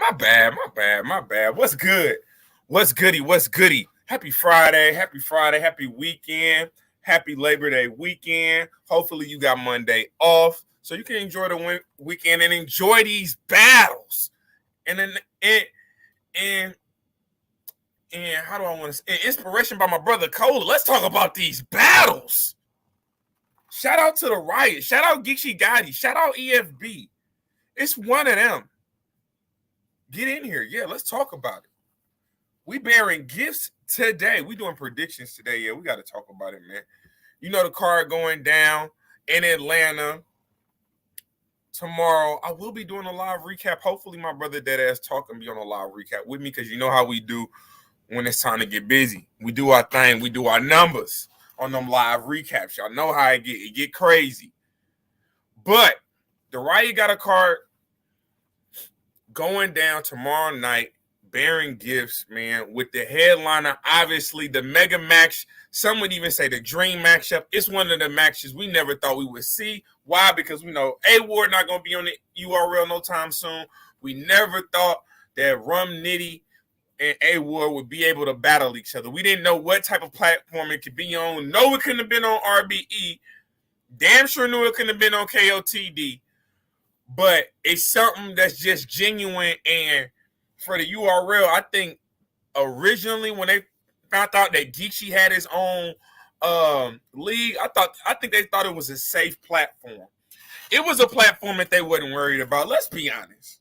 My bad. What's good? What's goody? What's goody? Happy Friday, happy weekend, happy Labor Day weekend. Hopefully you got Monday off so you can enjoy the weekend and enjoy these battles. And then and and how do I want to say? Inspiration by my brother Cola. Let's talk about these battles. Shout out to the Riot. Shout out Geeksy Gotti. Shout out EFB. It's one of them. Get in here. Yeah, let's talk about it. We bearing gifts today. We doing predictions today. Yeah, we got to talk about it, man. You know the card going down in Atlanta tomorrow. I will be doing a live recap. Hopefully my brother Deadass Talk can be on a live recap with me because you know how we do when it's time to get busy. We do our thing. We do our numbers on them live recaps. Y'all know how it get crazy. But the Riot got a card going down tomorrow night, bearing gifts, man, with the headliner, obviously the mega match. Some would even say the dream matchup. It's one of the matches we never thought we would see. Why? Because we know A-Ward not going to be on the URL no time soon. We never thought that Rum Nitty and A-Ward would be able to battle each other. We didn't know what type of platform it could be on. No, it couldn't have been on RBE. Damn sure knew it couldn't have been on KOTD. But it's something that's just genuine. And for the URL, I think originally when they found out that Geeksy had his own league, I think they thought it was a safe platform. It was a platform that they wasn't worried about. Let's be honest.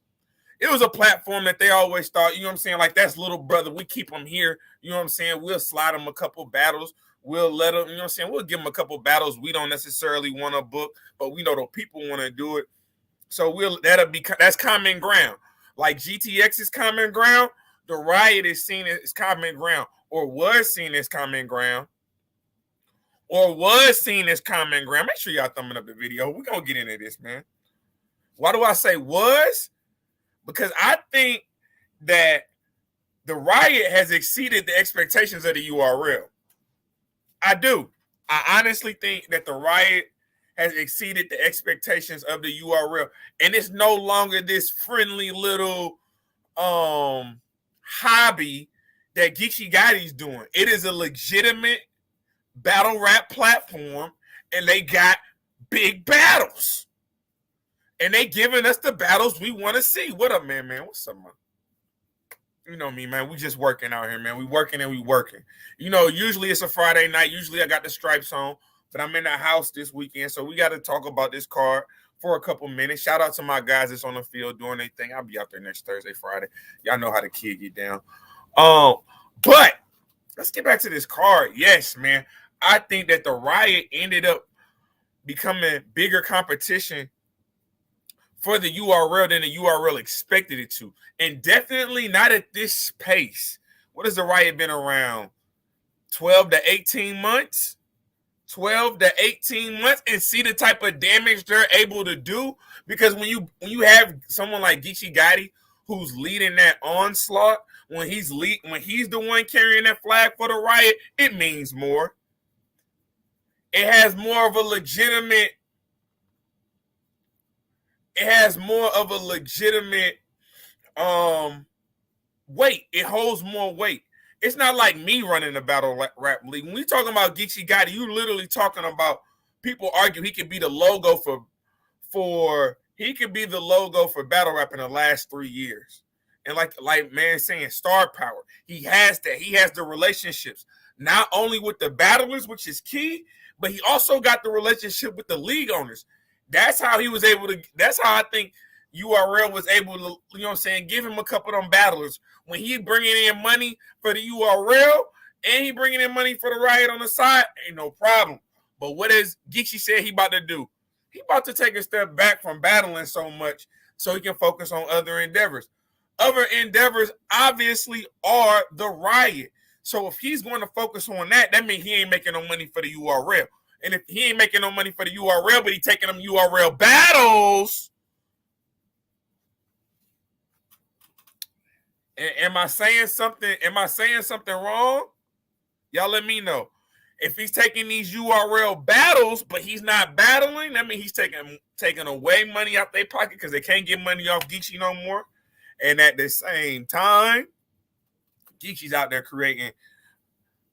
It was a platform that they always thought, you know what I'm saying? Like, that's little brother. We keep him here. You know what I'm saying? We'll slide him a couple battles. We'll let him, you know what I'm saying? We'll give him a couple battles we don't necessarily want to book, but we know the people want to do it. So that's common ground. Like GTX is common ground, the Riot is seen as common ground, or was seen as common ground, Make sure y'all thumbing up the video. We're going to get into this, man. Why do I say was? Because I think that the Riot has exceeded the expectations of the URL. I do. I honestly think that the Riot has exceeded the expectations of the URL. And it's no longer this friendly little hobby that Geeksy Gotti's doing. It is a legitimate battle rap platform, and they got big battles. And they giving us the battles we want to see. What up, man? What's up, man? You know me, man. We just working out here, man. We working. You know, usually it's a Friday night. Usually I got the stripes on. But I'm in the house this weekend, so we got to talk about this card for a couple minutes. Shout out to my guys that's on the field doing their thing. I'll be out there next Thursday, Friday. Y'all know how the kid get down. But let's get back to this card. Yes, man. I think that the Riot ended up becoming bigger competition for the URL than the URL expected it to. And definitely not at this pace. What has the Riot been around? 12 to 18 months? 12 to 18 months, and see the type of damage they're able to do. Because when you have someone like Geeksy Gotti who's leading that onslaught, when he's the one carrying that flag for the Riot, it means more. It has more of a legitimate weight. It holds more weight. It's not like me running the battle rap league. When we talking about Geeksy Gotti, you literally talking about people argue he could be the logo for battle rap in the last 3 years. And like man saying, star power. He has that. He has the relationships, not only with the battlers, which is key, but he also got the relationship with the league owners. That's how I think URL was able to, you know what I'm saying, give him a couple of them battlers. When he bringing in money for the URL and he bringing in money for the Riot on the side, ain't no problem. But what is Geeksy said he about to do? He about to take a step back from battling so much so he can focus on other endeavors. Other endeavors obviously are the Riot. So if he's going to focus on that means he ain't making no money for the URL. And if he ain't making no money for the URL, but he taking them URL battles, am I saying something wrong? Y'all let me know. If he's taking these URL battles, but he's not battling, that means he's taking away money out their pocket because they can't get money off Geeksy no more. And at the same time, Geechee's out there creating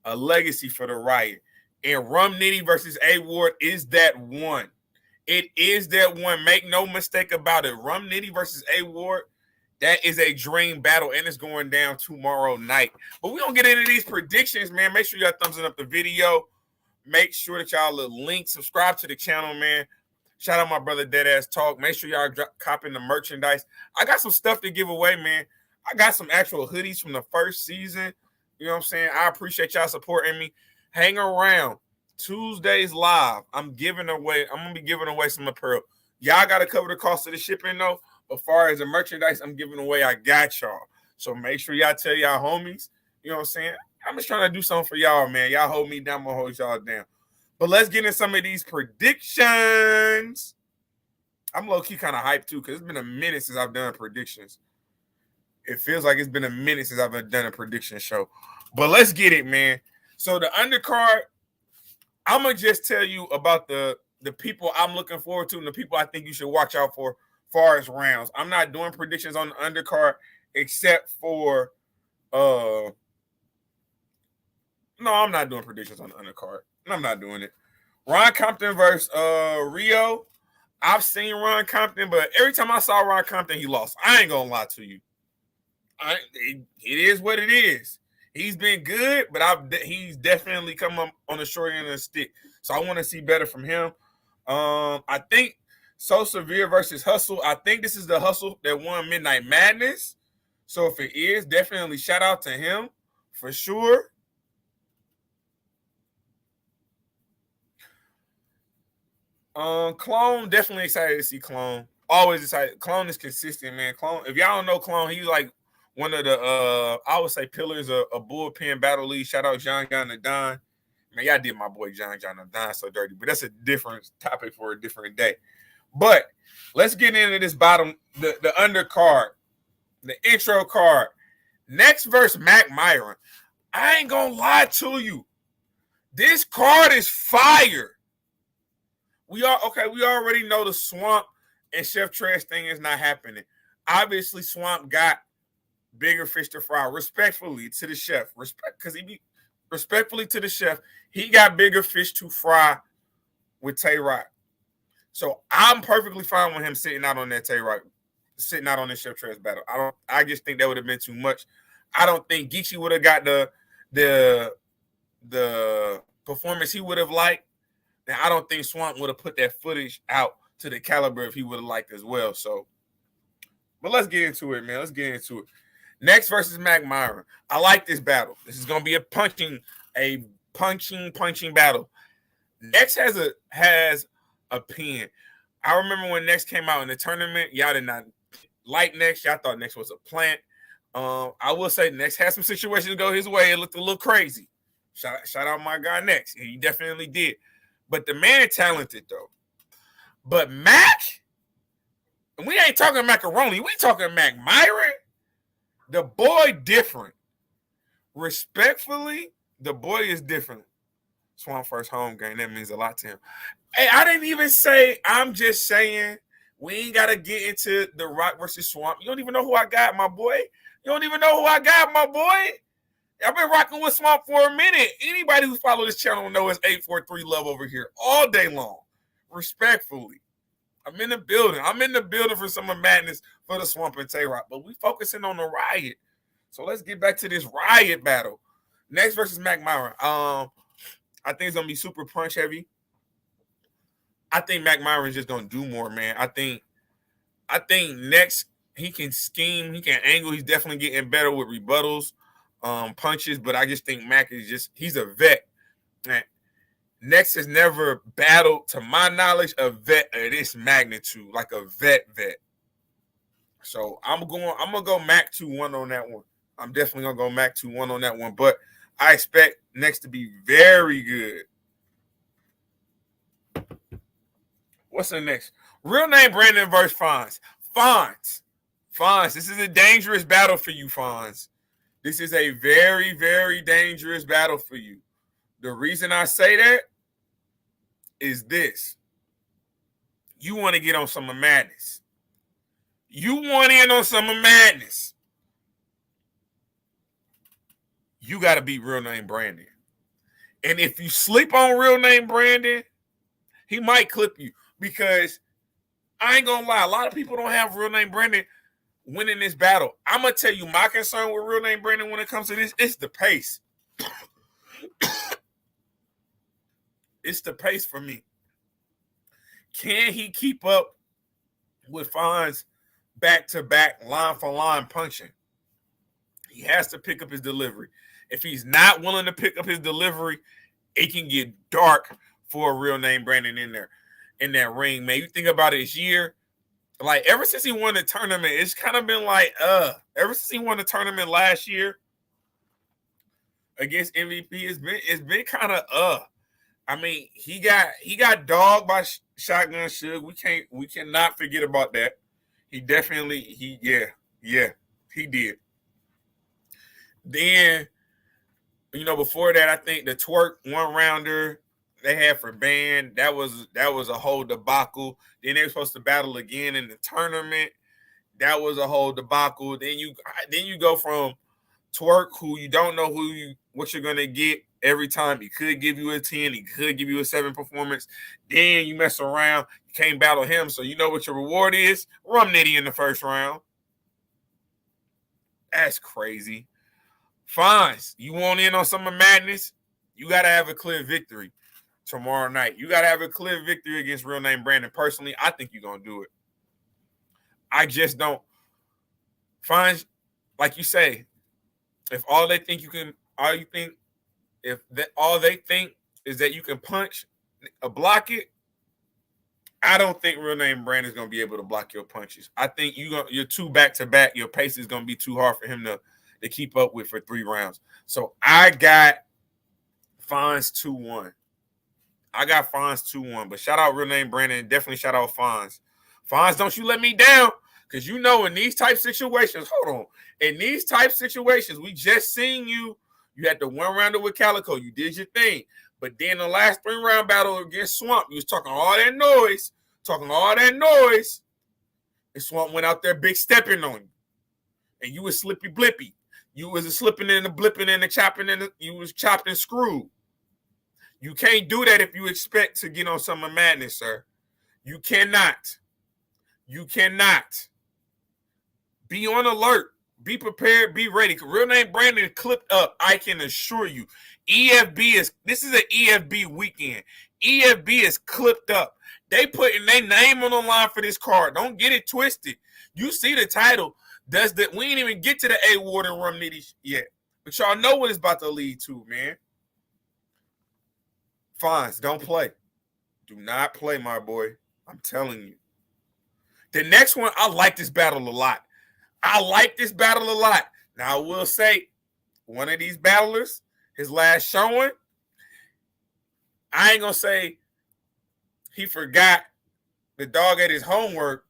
a legacy for the Riot. And Rum Nitty versus A Ward is that one. It is that one. Make no mistake about it. Rum Nitty versus A Ward, that is a dream battle, and it's going down tomorrow night. But we're going to get into these predictions, man. Make sure y'all thumbs up the video. Make sure that y'all link, subscribe to the channel, man. Shout out my brother Deadass Talk. Make sure y'all copping the merchandise. I got some stuff to give away, man. I got some actual hoodies from the first season. You know what I'm saying? I appreciate y'all supporting me. Hang around. Tuesdays live. I'm going to be giving away some apparel. Y'all got to cover the cost of the shipping, though. As far as the merchandise I'm giving away, I got y'all. So make sure y'all tell y'all homies. You know what I'm saying? I'm just trying to do something for y'all, man. Y'all hold me down, I'm going to hold y'all down. But let's get into some of these predictions. I'm low-key kind of hyped, too, because it's been a minute since I've done predictions. It feels like it's been a minute since I've done a prediction show. But let's get it, man. So the undercard, I'm going to just tell you about the people I'm looking forward to and the people I think you should watch out for as far as rounds. I'm not doing predictions on the undercard except for no, I'm not doing predictions on the undercard. I'm not doing it. Ron Compton versus Rio. I've seen Ron Compton, but every time I saw Ron Compton, he lost. I ain't gonna lie to you. It is what it is. He's been good, but he's definitely come up on the short end of the stick. So I want to see better from him. I think So Severe versus Hustle. I think this is the Hustle that won Midnight Madness. So if it is, definitely shout out to him for sure. Clone, definitely excited to see Clone. Always excited. Clone is consistent, man. Clone, if y'all don't know Clone, he's like one of the I would say pillars of a bullpen battle league. Shout out John the Don. Man, y'all did my boy John the Don so dirty, but that's a different topic for a different day. But let's get into this bottom, the undercard, the intro card. Next verse, Mac Myron. I ain't gonna lie to you. This card is fire. We already know the Swamp and Chef Trash thing is not happening. Obviously, Swamp got bigger fish to fry. Respectfully to the chef. Respectfully to the chef, he got bigger fish to fry with Tay Rock. So I'm perfectly fine with him sitting out on that Tay Rock, sitting out on the Chef Trash battle. I just think that would have been too much. I don't think Geechee would have got the performance he would have liked. Now, I don't think Swamp would have put that footage out to the caliber if he would have liked as well. So, but let's get into it, man. Let's get into it. Next versus Mac Myron. I like this battle. This is going to be a punching battle. Next has a pen. I remember when Next came out in the tournament, y'all did not like Next. Y'all thought Next was a plant. I will say Next had some situations go his way. It looked a little crazy. Shout out my guy Next. He definitely did. But the man talented, though. But Mac, and we ain't talking macaroni. We talking Mac Myron. The boy different. Respectfully, the boy is different. Swamp first home game. That means a lot to him. Hey, I didn't even say, I'm just saying, we ain't got to get into the Rock versus Swamp. You don't even know who I got, my boy. You don't even know who I got, my boy. I've been rocking with Swamp for a minute. Anybody who follows this channel knows it's 843 love over here all day long. Respectfully. I'm in the building. I'm in the building for some of madness for the Swamp and Tay-Rock. But we focusing on the Riot. So let's get back to this Riot battle. Next versus Mac Myron. I think it's going to be super punch heavy. I think Mac Myron's just going to do more, man. I think Next, he can scheme. He can angle. He's definitely getting better with rebuttals. Punches, but I just think Mac is he's a vet. Man, Next has never battled, to my knowledge, a vet of this magnitude, like a vet. So I'm gonna go Mac 2-1 on that one. I'm definitely gonna go Mac 2-1 on that one, but I expect Next to be very good. What's the next? Real name Brandon versus Fonz. Fonz, this is a dangerous battle for you, Fonz. This is a very, very dangerous battle for you. The reason I say that is this. You want to get on some madness. You want in on Summer Madness. You got to beat Real Name Brandon. And if you sleep on Real Name Brandon, he might clip you. Because I ain't going to lie, a lot of people don't have Real Name Brandon winning this battle. I'm going to tell you my concern with Real Name Brandon when it comes to this, it's the pace. It's the pace for me. Can he keep up with Fonz back-to-back, line-for-line punching? He has to pick up his delivery. If he's not willing to pick up his delivery, it can get dark for a Real Name Brandon in there, in that ring, man. You think about his year, like ever since he won the tournament, it's kind of been like, ever since he won the tournament last year against MVP, it's been kind of I mean, he got dogged by Shotgun Suge. We cannot forget about that. He definitely he did. Then, before that, I think the twerk one rounder they had for Band, that was a whole debacle. Then they were supposed to battle again in the tournament. That was a whole debacle. Then you go from Twerk, who you don't know what you're gonna get every time. He could give you a 10, he could give you a 7 performance. Then you mess around, you can't battle him, so you know what your reward is? Rum Nitty in the first round. That's crazy. Fonz, you want in on Summer Madness? You gotta have a clear victory tomorrow night. You gotta have a clear victory against Real Name Brandon. Personally, I think you're gonna do it. I just don't. Fonz, like you say, if all they think is that you can punch or block it, I don't think Real Name Brandon is going to be able to block your punches. I think you're too back-to-back. Your pace is going to be too hard for him to keep up with for 3 rounds. So I got Fonz 2-1. But shout out Real Name Brandon. Definitely shout out Fonz. Fonz, don't you let me down. Because in these type situations, in these type situations, we just seen you had the 1 rounder with Calico. You did your thing. But then the last 3-round battle against Swamp, you was talking all that noise. And Swamp went out there big stepping on you. And you was slippy blippy. You was a slipping and a blipping and a chopping you was chopped and screwed. You can't do that if you expect to get on Summer Madness, sir. You cannot. Be on alert. Be prepared. Be ready. Real Name Brandon clipped up. I can assure you. This is an EFB weekend. EFB is clipped up. They putting their name on the line for this card. Don't get it twisted. You see the title. We ain't even get to the A-Ward and Rum Nitty yet. But y'all know what it's about to lead to, man. Fonz, don't play. Do not play, my boy. I'm telling you. The next one, I like this battle a lot. Now, I will say, one of these battlers, his last showing, I ain't going to say he forgot the dog at his homework,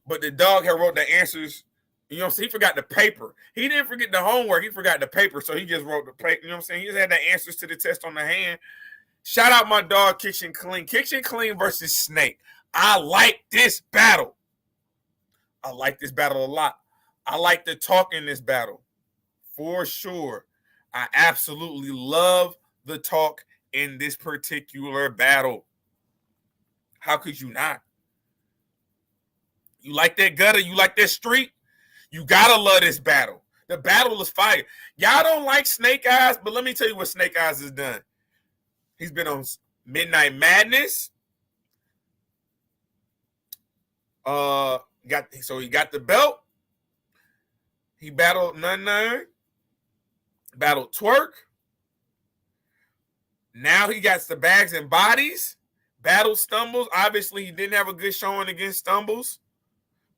but the dog had wrote the answers. He forgot the paper. He didn't forget the homework. He forgot the paper, so he just wrote the paper. He just had the answers to the test on the hand. Shout out my dog, Kitchen Clean. Kitchen Clean versus Snake. I like this battle. a lot. I like the talk in this battle, for sure. I absolutely love the talk in this particular battle. How could you not? You like that gutter? You like that street? You gotta love this battle. The battle is fire. Y'all don't like Snake Eyes, but let me tell you what Snake Eyes has done. He's been on Midnight Madness. He got the belt. He battled Nun, battled Twerk. Now he got the Bags and Bodies, battled Stumbles. Obviously, he didn't have a good showing against Stumbles,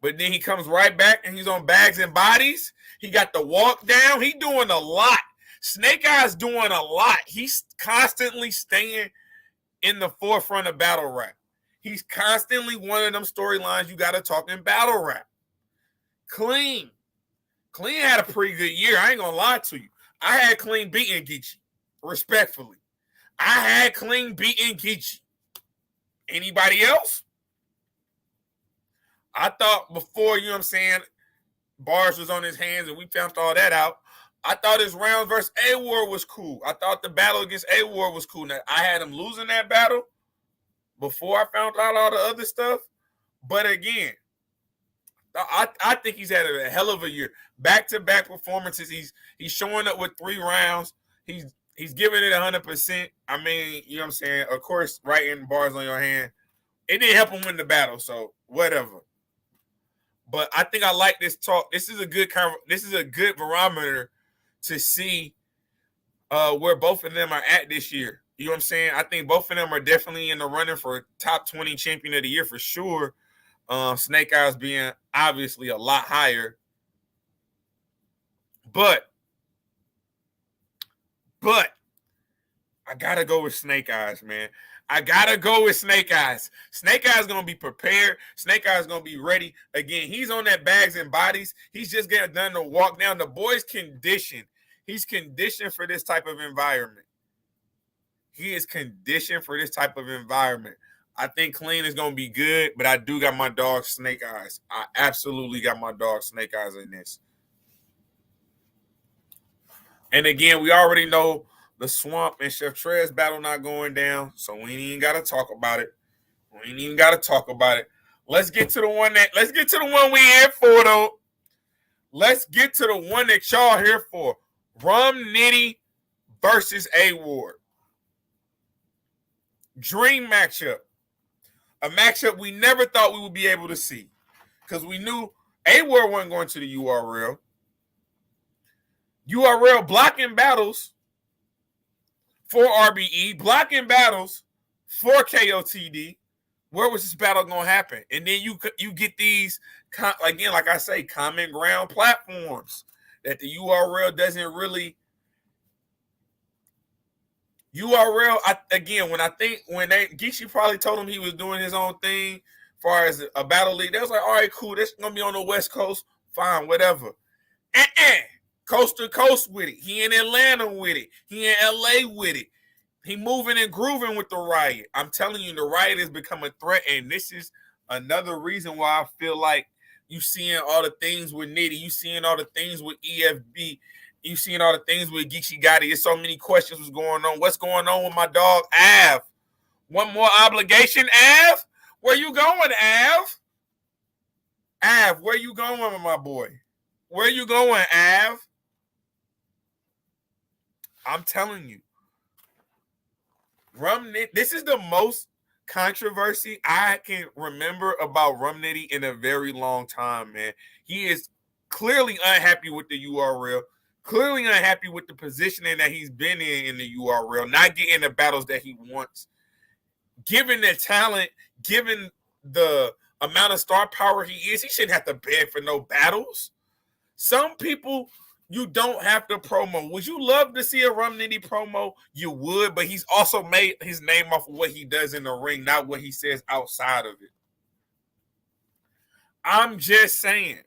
but then he comes right back and he's on Bags and Bodies. He got the walk down. He doing a lot. Snake Eyes doing a lot. He's constantly staying in the forefront of battle rap. He's constantly one of them storylines you got to talk in battle rap. Clean had a pretty good year. I ain't going to lie to you. I had Clean beating Geechee, respectfully. I had Clean beating Geechee. Anybody else? I thought before, you know what I'm saying, Bars was on his hands and we found all that out. I thought his round versus A-Ward was cool. I thought the battle against A-Ward was cool. Now, I had him losing that battle before I found out all the other stuff. But again, I think he's had a hell of a year. Back-to-back performances. He's showing up with 3 rounds. He's giving it 100%. I mean, you know what I'm saying? Of course, writing Bars on your hand. It didn't help him win the battle, so whatever. But I think I like this talk. This is a good barometer to see where both of them are at this year. You know what I'm saying? I think both of them are definitely in the running for top 20 champion of the year for sure. Snake Eyes being obviously a lot higher. But I gotta go with Snake Eyes, man. I gotta go with Snake Eyes. Snake Eyes gonna be prepared. Snake Eyes gonna be ready. Again, he's on that bags and bodies. He's just getting done to walk down. The boy's conditioned. He's conditioned for this type of environment. He is conditioned for this type of environment. I think Clean is gonna be good, but I do got my dog Snake Eyes. I absolutely got my dog Snake Eyes in this. And again, we already know the Swamp and Chef Trez battle not going down, so we ain't even got to talk about it. Let's get to the one we here for, though. Let's get to the one that y'all here for. Rum Nitty versus A-Ward. Dream matchup. A matchup we never thought we would be able to see. Because we knew A-Ward wasn't going to the URL. URL blocking battles for RBE, blocking battles for KOTD. Where was this battle going to happen? And then you get these, again, like I say, common ground platforms that the URL doesn't really. URL, when Geechee probably told him he was doing his own thing as far as a battle league, they was like, all right, cool, this is going to be on the West Coast, fine, whatever. Coast to coast with it. He in Atlanta with it. He in LA with it. He moving and grooving with the Riot. I'm telling you, the Riot has become a threat, and this is another reason why I feel like you seeing all the things with Nitty, you seeing all the things with EFB, you seeing all the things with Geechee Gotti. There's so many questions what's going on. What's going on with my dog, Av? One more obligation, Av? Where you going, Av? Av, where you going with my boy? Where you going, Av? I'm telling you, Rum Nitty, this is the most controversy I can remember about Rum Nitty in a very long time, man. He is clearly unhappy with the URL, clearly unhappy with the positioning that he's been in the URL, not getting the battles that he wants. Given the talent, given the amount of star power he is, he shouldn't have to beg for no battles. Some people you don't have to promo. Would you love to see a Rum Nitty promo? You would, but he's also made his name off of what he does in the ring, not what he says outside of it. I'm just saying.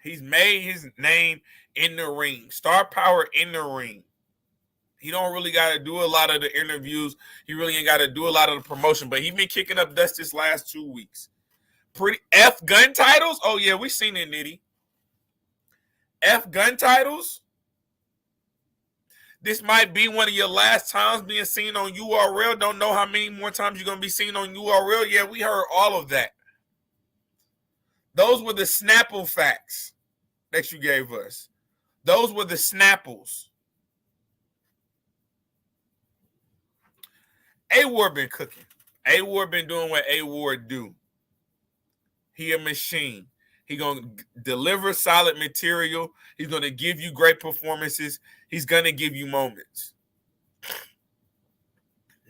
He's made his name in the ring. Star power in the ring. He don't really got to do a lot of the interviews. He really ain't got to do a lot of the promotion, but he been kicking up dust this last 2 weeks. Pretty F gun titles? Oh, yeah, we seen it, Nitty. F gun titles? This might be one of your last times being seen on URL. Don't know how many more times you're going to be seen on URL. Yeah, we heard all of that. Those were the Snapple facts that you gave us. Those were the Snapples. A-Ward been cooking. A-Ward been doing what A-Ward do. He a machine. He going to deliver solid material. He's going to give you great performances. He's going to give you moments.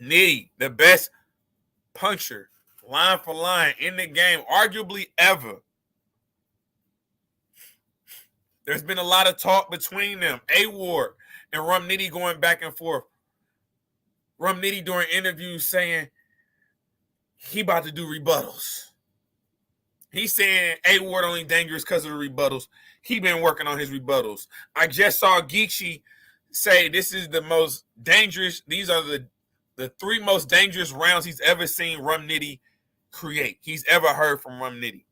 Nitty, the best puncher, line for line in the game, arguably ever. There's been a lot of talk between them. A-Ward and Rum Nitty going back and forth. Rum Nitty during interviews saying he about to do rebuttals. He's saying A-Ward only dangerous because of the rebuttals. He been working on his rebuttals. I just saw Geechee say this is the most dangerous. These are the 3 most dangerous rounds he's ever seen Rum Nitty create he's ever heard from Rum Nitty.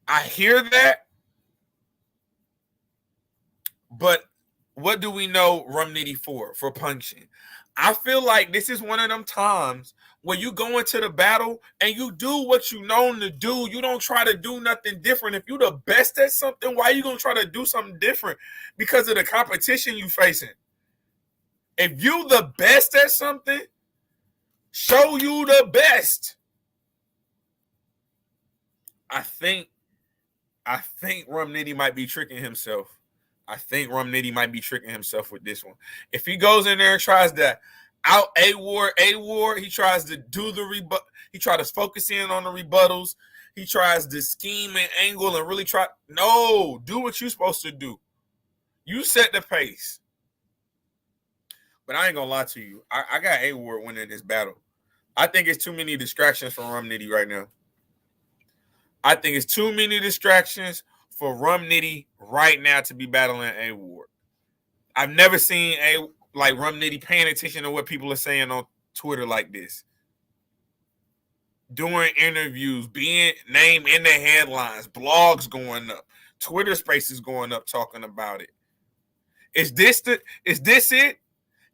I hear that, but what do we know Rum Nitty for? For punching. I feel like this is one of them times where you go into the battle and you do what you known to do. You don't try to do nothing different. If you the best at something, why are you gonna try to do something different? Because of the competition you facing. If you the best at something, show you the best. I think Rum Nitty might be tricking himself. I think Rum Nitty might be tricking himself with this one. If he goes in there and tries to out A-Ward, he tries to do the rebut. He tries to focus in on the rebuttals. He tries to scheme and angle and really try. No, do what you're supposed to do. You set the pace. But I ain't gonna lie to you. I got A-Ward winning this battle. I think it's too many distractions for Rum Nitty right now. I think it's too many distractions for Rum Nitty right now to be battling A-Ward. I've never seen Rum Nitty paying attention to what people are saying on Twitter like this. Doing interviews, being named in the headlines, blogs going up, Twitter spaces going up talking about it. Is this it?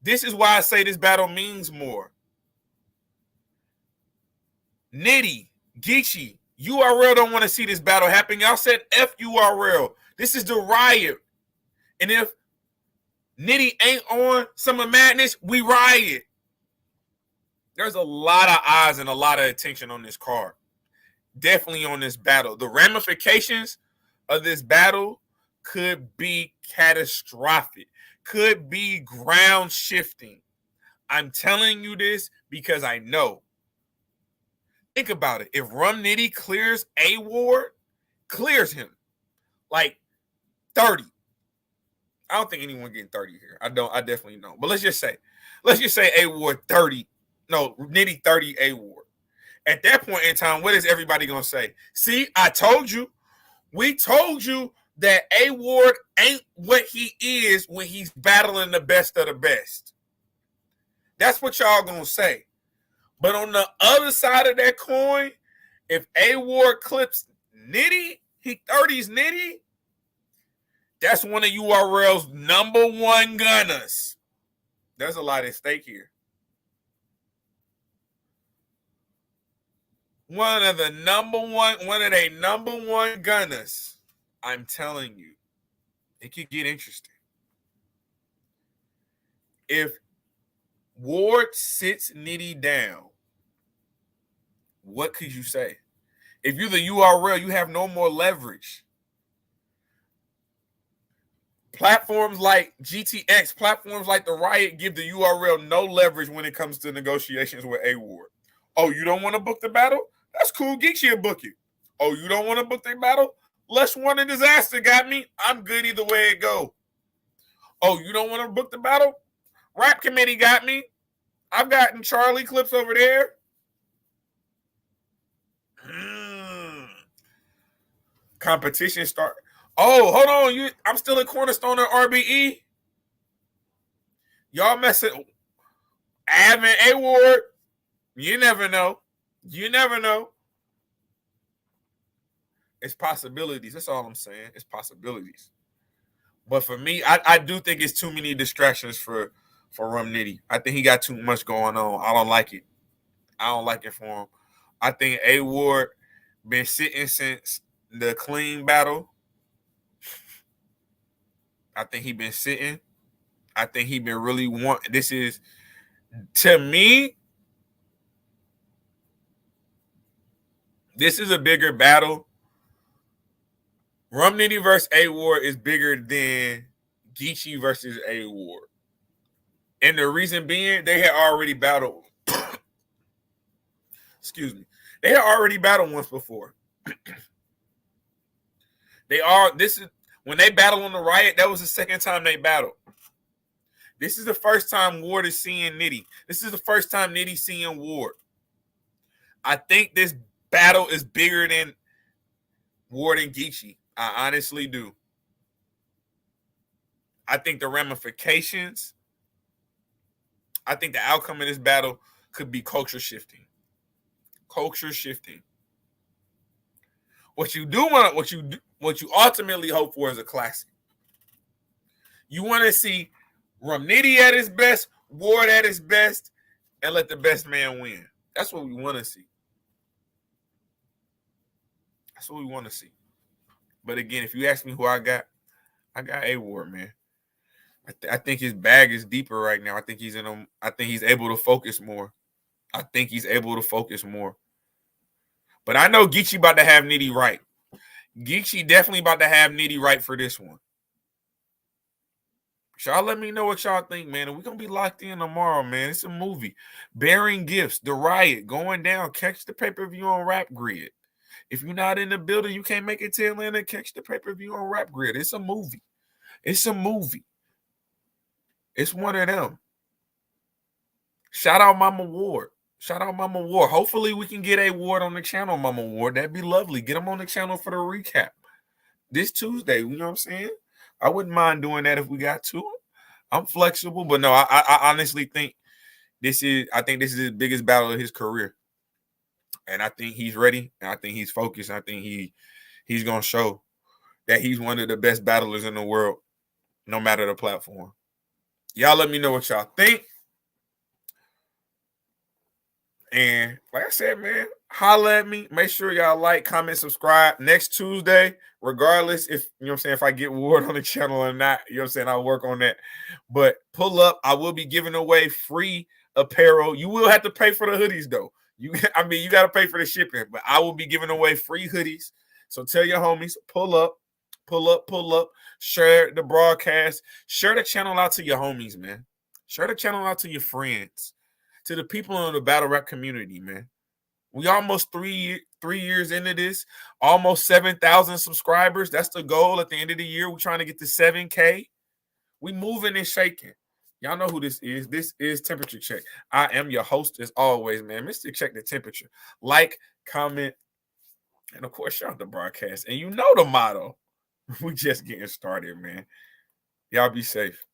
This is why I say this battle means more. Nitty, Geechee, URL don't want to see this battle happen. Y'all said F URL. This is the riot. And if Nitty ain't on Summer Madness, we riot. There's a lot of eyes and a lot of attention on this card. Definitely on this battle. The ramifications of this battle could be catastrophic. Could be ground shifting. I'm telling you this because I know. Think about it. If Rum Nitty clears A-Ward, clears him like 30. I don't think anyone getting 30 here. I definitely don't. But let's just say A-Ward 30. No, Nitty 30 A-Ward. At that point in time, what is everybody gonna say? See, I told you. We told you that A-Ward ain't what he is when he's battling the best of the best. That's what y'all gonna say. But on the other side of that coin, if A-Ward clips Nitty, he 30s Nitty, that's one of URL's number one gunners. There's a lot at stake here. One of their number one gunners. I'm telling you, it could get interesting. If Ward sits Nitty down, what could you say? If you're the URL, you have no more leverage. Platforms like GTX, platforms like the Riot give the URL no leverage when it comes to negotiations with A-Ward. Oh, you don't want to book the battle? That's cool. Geechee will book it. Oh, you don't want to book the battle? Lush One and Disaster got me. I'm good either way it go. Oh, you don't want to book the battle? Rap Committee got me. I've gotten Charlie clips over there. Competition start. Oh, hold on. I'm still a cornerstone at RBE. Y'all messing. Admin A-Ward. You never know. It's possibilities. That's all I'm saying. It's possibilities. But for me, I do think it's too many distractions for Rum Nitty. I think he got too much going on. I don't like it. I don't like it for him. I think A-Ward been sitting since the clean battle. I think he been sitting. I think he been really wanting. This is, to me, this is a bigger battle. Rum Nitty versus A-Ward is bigger than Geechee versus A-Ward. And the reason being, they had already battled. Excuse me. They had already battled once before. When they battled on the Riot, that was the second time they battled. This is the first time Ward is seeing Nitty. This is the first time Nitty seeing Ward. I think this battle is bigger than Ward and Geechee. I honestly do. I think the ramifications I think the outcome of this battle could be culture shifting. Culture shifting. What you ultimately hope for is a classic. You want to see Rum Nitty at his best, Ward at his best, and let the best man win. That's what we want to see. That's what we want to see. But again, if you ask me who I got A Ward, man. I think his bag is deeper right now. I think he's able to focus more. But I know Geechee about to have Nitty right. Geechee definitely about to have Nitty right for this one. Y'all let me know what y'all think, man. And we're going to be locked in tomorrow, man. It's a movie. Bearing Gifts, The Riot, going down. Catch the pay-per-view on Rap Grid. If you're not in the building, you can't make it to Atlanta, catch the pay-per-view on Rap Grid. It's a movie. It's one of them. Shout out Mama Ward. Hopefully we can get A Ward on the channel, Mama Ward. That'd be lovely. Get him on the channel for the recap. This Tuesday, you know what I'm saying? I wouldn't mind doing that if we got to. I'm flexible, but no, I honestly think this is his biggest battle of his career. And I think he's ready, and I think he's focused. I think he's gonna show that he's one of the best battlers in the world, no matter the platform. Y'all let me know what y'all think. And like I said, man, holla at me. Make sure y'all like, comment, subscribe. Next Tuesday, regardless if, you know what I'm saying, if I get Ward on the channel or not, you know what I'm saying, I'll work on that. But pull up. I will be giving away free apparel. You will have to pay for the hoodies, though. You got to pay for the shipping. But I will be giving away free hoodies. So tell your homies, pull up. Share the broadcast. Share the channel out to your homies, man. Share the channel out to your friends. To the people in the battle rap community, man. We almost three years into this, almost 7,000 subscribers. That's the goal at the end of the year. We're trying to get to 7K. We moving and shaking. Y'all know who this is. This is Temperature Check. I am your host as always, man. Mr. Check the Temperature. Like, comment, and of course, share out the broadcast. And you know the motto. We just getting started, man. Y'all be safe.